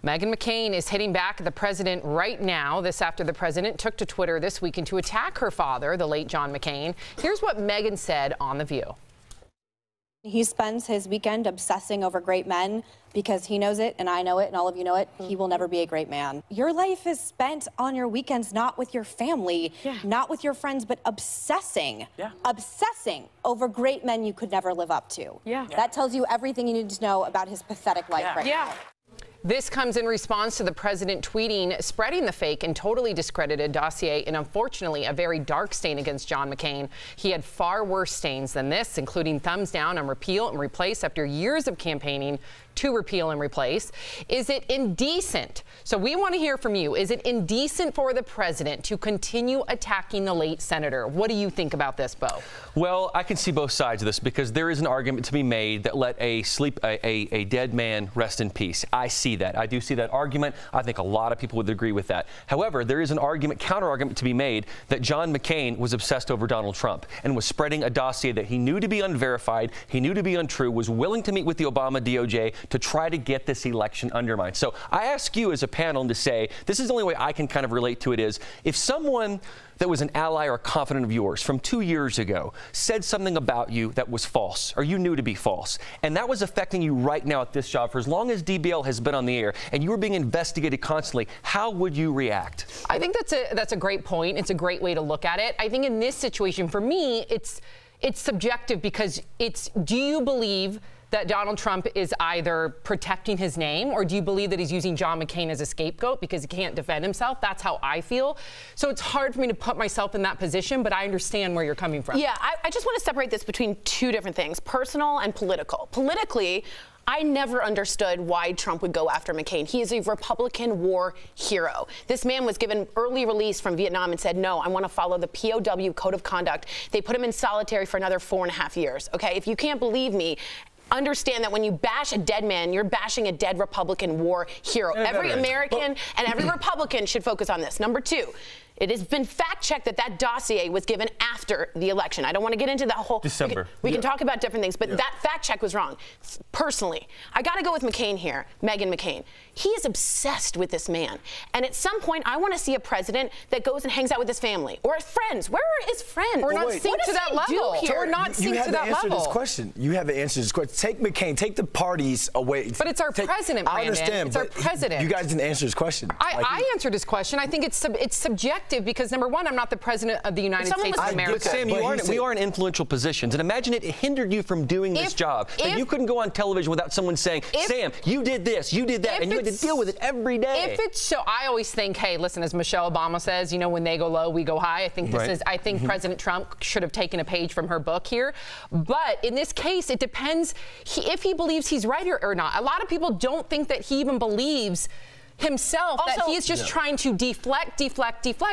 Meghan McCain is hitting back at the president right now. This after the president took to Twitter this weekend to attack her father, the late John McCain. Here's what Meghan said on The View. He spends his weekend obsessing over great men because he knows it and I know it and all of you know it. He will never be a great man. Your life is spent on your weekends, not with your family, not with your friends, but obsessing over great men you could never live up to. That tells you everything you need to know about his pathetic life right now. This comes in response to the president tweeting, spreading the fake and totally discredited dossier and unfortunately a very dark stain against John McCain. He had far worse stains than this, including thumbs down on repeal and replace after years of campaigning to repeal and replace. Is it indecent? So we want to hear from you. Is it indecent for the president to continue attacking the late senator? What do you think about this, Bo? Well, I can see both sides of this because there is an argument to be made that let a dead man rest in peace. I see that. I do see that argument. I think a lot of people would agree with that. However, there is an argument, counter-argument to be made that John McCain was obsessed over Donald Trump and was spreading a dossier that he knew to be unverified, he knew to be untrue, was willing to meet with the Obama DOJ to try to get this election undermined. So I ask you as a panel to say, this is the only way I can kind of relate to it is, if someone that was an ally or a confidant of yours from 2 years ago said something about you that was false or you knew to be false, and that was affecting you right now at this job for as long as DBL has been on the air and you were being investigated constantly, how would you react? I think that's a great point. It's a great way to look at it. I think in this situation, for me, it's subjective because do you believe that Donald Trump is either protecting his name or do you believe that he's using John McCain as a scapegoat because he can't defend himself? That's how I feel. So it's hard for me to put myself in that position, but I understand where you're coming from. Yeah, I just want to separate this between two different things, personal and political. Politically, I never understood why Trump would go after McCain. He is a Republican war hero. This man was given early release from Vietnam and said, no, I want to follow the POW code of conduct. They put him in solitary for another 4.5 years. Okay, if you can't believe me, understand that when you bash a dead man, you're bashing a dead Republican war hero. Every American and every Republican should focus on this. Number two, it has been fact-checked that dossier was given after the election. I don't want to get into that whole... December. We can talk about different things, but that fact-check was wrong. Personally, I got to go with McCain here, Meghan McCain. He is obsessed with this man. And at some point, I want to see a president that goes and hangs out with his family or his friends. Where are his friends? We're not synced to that level. We're not synced to that level. You have to answer this question. You have to answer this question. Take McCain, take the parties away. But it's our president, Brandon. I understand, it's our president. You guys didn't answer his question. I answered his question. I think it's subjective because, number one, I'm not the president of the United States of America. But Sam, we are in influential positions. And imagine it hindered you from doing this job. That you couldn't go on television without someone saying, Sam, you did this, you did that, and you had to deal with it every day. If it's so, I always think, hey, listen, as Michelle Obama says, you know, when they go low, we go high. I think I think President Trump should have taken a page from her book here. But in this case, it depends if he believes he's right or not. A lot of people don't think that he even believes himself, that he is just trying to deflect.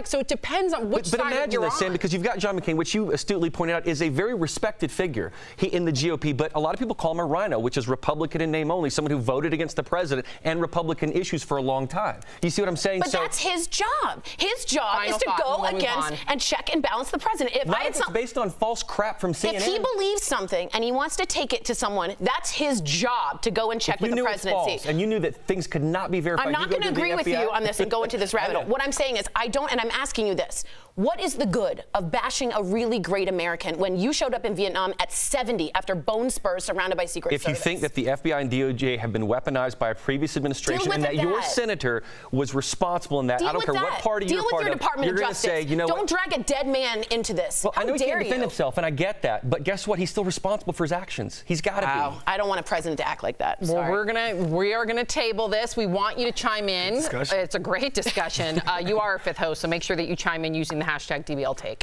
So it depends on which side you're on. But imagine this, Sam, because you've got John McCain, which you astutely pointed out is a very respected figure in the GOP, but a lot of people call him a rhino, which is Republican in name only, someone who voted against the president and Republican issues for a long time. You see what I'm saying? But that's his job. His job is to go against and check and balance the president. If it's based on false crap from CNN. If he believes something and he wants to take it to someone, that's his job to go and check with the presidency. False, and you knew that things could not be verified. I'm not going to agree with you on this and go into this rabbit hole. What I'm saying is and I'm asking you this. What is the good of bashing a really great American when you showed up in Vietnam at 70 after bone spurs surrounded by Secret Service? If you think that the FBI and DOJ have been weaponized by a previous administration and that your senator was responsible in that, I don't care what party you're part of, you're going to say, you know what? Don't drag a dead man into this. Well, I know he can't defend himself, and I get that, but guess what? He's still responsible for his actions. He's got to be. I don't want a president to act like that. Well, we are gonna table this. We want you to chime in. It's a great discussion. You are our fifth host, so make sure that you chime in using the hashtag DBLTake.